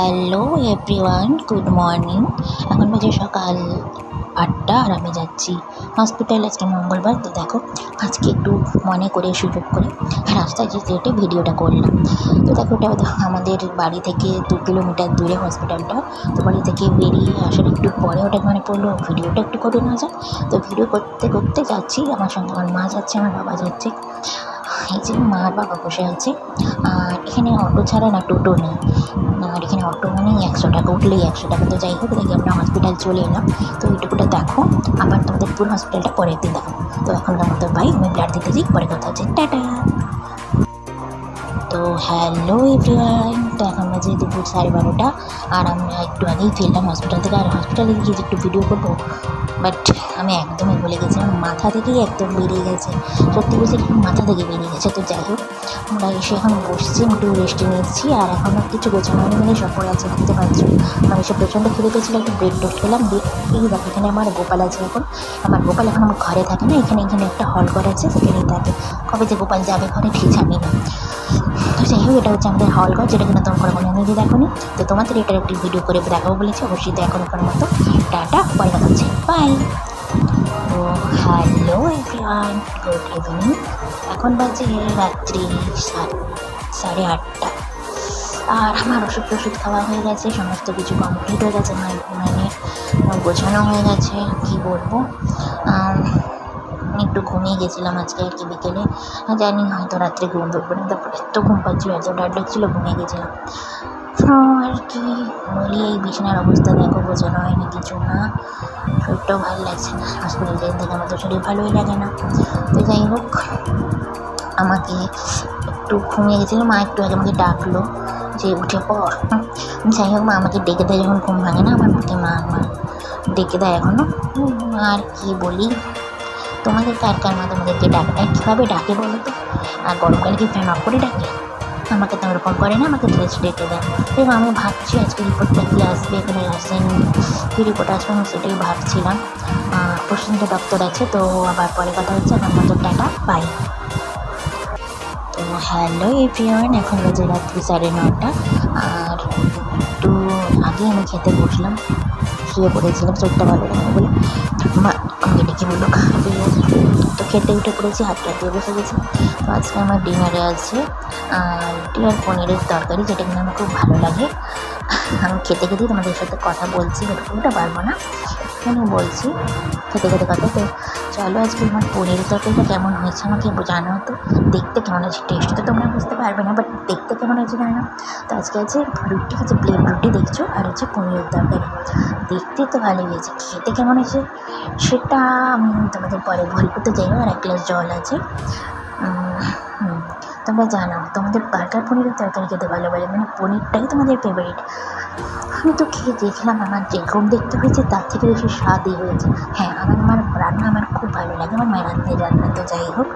Hello everyone, good morning. এখন বাজে সকাল 8টা আর আমি যাচ্ছি হসপিটাল। আজকে মঙ্গলবার, তো দেখো আজকে একটু মনে করে সুযোগ করে রাস্তায় যেতে যেতে ভিডিওটা করলাম। তো দেখো এটা আমাদের বাড়ি থেকে 2 কিলোমিটার দূরে হসপিটালটা। তো বাড়ি থেকে বেরিয়ে আসার একটু পরে ওটা মনে পড়লো ভিডিওটা একটু করে নেওয়া যায়। তো ভিডিও করতে করতে যাচ্ছি, আমার সঙ্গে আমার মা যাচ্ছে, আমার বাবা যাচ্ছে। এই যে মা আর বাবা বসে আছে। আর এখানে অটো ছাড়া না টোটো নেই, আর এখানে অটো মানেই 100 টাকা, উঠলেই 100 টাকা। তো যাই হোক, দেখি আমরা হসপিটাল চলে এলাম। তো এইটুকুটা দেখো, আবার তোমাদের পুরো হসপিটালটা পরের দিন দেখো। তো এখনকার মতো বাই, আমি ব্লাড দিতে যাই, পরে কথা হচ্ছে, টাটা। তো হ্যালো এভরিওয়ান, তো এখন বাজে দুপুর 12:30 আর আমি একটু আগেই ফিরলাম হসপিটাল থেকে। আর হসপিটালে গিয়ে যে একটু ভিডিও করবো, বাট আমি একদমই ভুলে গেছি, আমার মাথা থেকেই একদম বেরিয়ে গেছে। সত্যি বলছি, মাথা থেকে বেরিয়ে গেছে। তো যাই হোক, আমরা এসে এখন বসছি, একটু রেস্টে নিচ্ছি। আর এখনও কিছু গোছানো মিলে সব পড়ে আছে, দেখতে পাচ্ছি। আমার এসে প্রচণ্ড খিদে পেয়েছিল, একটু ব্রেড টোস্ট খেলাম। এই দেখো, এখানে আমার গোপাল আছে। এখন আমার গোপাল এখন আমার ঘরে থাকে না, এখানে একটা হল ঘর আছে, সেখানেই থাকে। কবে যে গোপাল যাবে ঘরে ঠিক জানি না। তো যাই হোক, এটা হচ্ছে আমাদের হল ঘর, যেটা কিনা তোমরা কোনো নিজে দেখো নি। তো তোমাদের এটার একটি ভিডিও করে দেখাবো বলেছি, অবশ্যই তো এখনকার মতো টাটা, পরে কথা হচ্ছে, বাই। তো হ্যালো এভরিওয়ান, গুড ইভিনিং। এখন বাজে রাত্রি 8:30। আর আমার ওষুধ খাওয়া হয়ে গেছে, সমস্ত কিছু কমপ্লিট হয়ে গেছে, মানে গোছানো হয়ে গেছে। কী বলবো, একটু ঘুমিয়ে গেছিলাম আজকে আর কি বিকেলে। জানি হয়তো রাত্রে ঘুম ধরবে না, তারপরে এত ঘুম পাচ্ছিল, এত ডার লাগছিলো, ঘুমিয়ে গেছিলাম। আর কি বলি, এই বিছানার অবস্থা দেখো, বোঝানো হয় না কিছু না। শরীরটাও ভালো লাগছে না, হসপিটাল যেতে থেকে আমার তো শরীর ভালোই লাগে না। তো যাই হোক, আমাকে একটু ঘুমিয়ে গেছিলাম, মা একটু আগে আমাকে ডাকলো যে উঠে পড়। যাই হোক, মা আমাকে ডেকে দেয় যখন ঘুম ভাঙে না আমার, মা আমার ডেকে দেয় এখনও। আর কি বলি, তোমাদের কার মা তোমাদেরকে ডাকে, কীভাবে ডাকে বলো তো? আর গরমকালে কি ফ্যান অফ করে ডাকে? আমাকে তো ওরকম করে না, আমাকে জাস্ট ডেকে দেয়। এবং আমি ভাবছি আজকে রিপোর্টটা কী আসবে, এখানে আসেনি, কী রিপোর্ট আসবে আমি সেটাই ভাবছিলাম। প্রশান্ত ডক্টর আছে, তো আবার পরে কথা হচ্ছে, আমার মতো টাটা, বাই। তো হ্যালো এভরিওয়ান, এখন বাজে রাত্রি 9:30। আর একটু আগে আমি খেতে বসলাম, শুয়ে পড়েছিলাম, শরীরটা ভালো লাগে বলে মা আমাকে ডেকে বললো খাবে। তো খেতে উঠে পড়েছি, হাত দিয়ে বসে গেছি। তো আজকে আমার ডিনারে আছে রুটি আর পনিরের তরকারি, যেটা কিনা আমার খুব ভালো লাগে। আমি খেতে খেতেই তোমাদের সাথে কথা বলছি, ওটা পারবো না, এখানে বলছি খেতে খেতে কথা। তো চলো, আজকে আমার পনিরের তরকারিটা কেমন হয়েছে আমাকে জানো তো। দেখতে কেমন হয়েছে, টেস্ট তো তোমরা বুঝতে পারবে না, বাট দেখতে কেমন হয়েছে জানো। তো আজকে আছে রুটি, হচ্ছে প্লেন রুটি দেখছো, আর হচ্ছে পনিরের তরকারি। দেখতে তো ভালোই হয়েছে, খেতে কেমন হয়েছে সেটা আমি তোমাদের পরে বলবো। তো যাই হোক, আর 1 গ্লাস জল আছে। তোমরা জানো তোমাদের কার পনিরের তরকারি খেতে ভালো লাগে, মানে পনিরটাই তোমাদের ফেভারিট। আমি তো খেয়ে দেখলাম, আমার যেরকম দেখতে হয়েছে তার থেকে বেশি স্বাদই হয়েছে। হ্যাঁ, আমার রান্না আমার খুব ভালো লাগে, আমার মায়ের রান্নার রান্না। তো যাই হোক,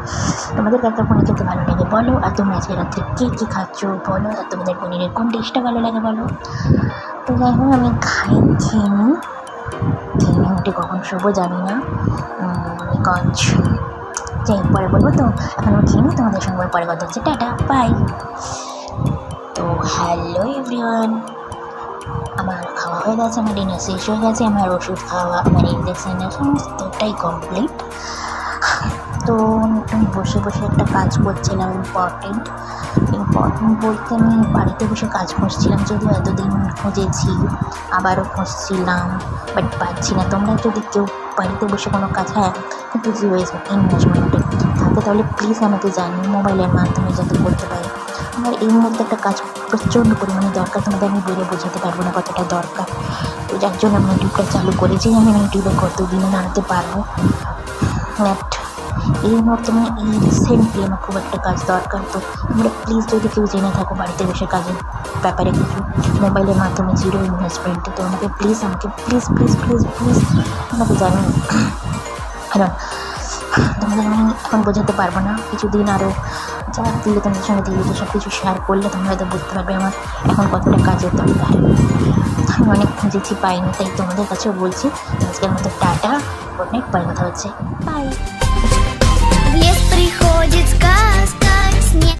তোমাদের কার পনির খেতে ভালো লাগে বলো, আর তোমরা আজকে রাত্রে কী খাচ্ছ বলো, আর তোমাদের পনিরের কোন ডিশটা ভালো লাগে বলো। তো যাই হোক, আমি খেয়ে নিই উঠে কখন শোবো জানি না, যাই পরে বলবো। তো এখন আমি খেয়ে নিই, তোমাদের সঙ্গে পরে কথা হচ্ছে, টাটা, বাই। তো হ্যালো এভরিওয়ান, আমার খাওয়া হয়ে গেছে, আমার ডিনার শেষ হয়ে গেছে, আমার ওষুধ খাওয়া, আমার ইঞ্জেকশনের সমস্তটাই কমপ্লিট। তো আমি বসে বসে একটা কাজ করছিলাম, ইম্পর্টেন্ট বলতে আমি বাড়িতে বসে কাজ করছিলাম, যদিও এতদিন খুঁজেছি, আবারও খুঁজছিলাম, বাট পাচ্ছি না। তোমরা যদি কেউ বাড়িতে বসে কোনো কাজ, হ্যাঁ কিন্তু ইনভেস্টমেন্টে থাকে, তাহলে প্লিজ আমাকে জানিয়ে মোবাইলের মাধ্যমে যাতে করতে পারি। আমার এই মুহূর্তে একটা কাজ প্রচণ্ড পরিমাণে দরকার, তোমাদের আমি বলে বোঝাতে পারবো না কতটা দরকার। তো যার জন্য আমি ইউটিউবটা চালু করেছি, আমি ইউটিউবে কতদিনে দাঁড়াতে পারবো। বাট এই মুহূর্তে মানে এই রিসেন্টলি আমার খুব একটা কাজ দরকার। তো তোমরা প্লিজ যদি কেউ জেনে থাকো বাড়িতে বসে কাজের ব্যাপারে কিছু, মোবাইলের মাধ্যমে 0 ইনভেস্টমেন্টে, তো আমাকে প্লিজ আমাকে জানো। কারণ তোমাদের আমি এখন বোঝাতে পারবো না, কিছুদিন আরও যা দিলে তোমাদের সঙ্গে দিলে সব কিছু শেয়ার করলে তোমরা হয়তো বুঝতে পারবে আমার এখন কতটা কাজের দরকার। আমি অনেক খুঁজেছি, পাইনি, তাই তোমাদের কাছেও বলছি। আজকের মতো টাটা, গুড নাইট, পরে কথা হচ্ছে, বাই।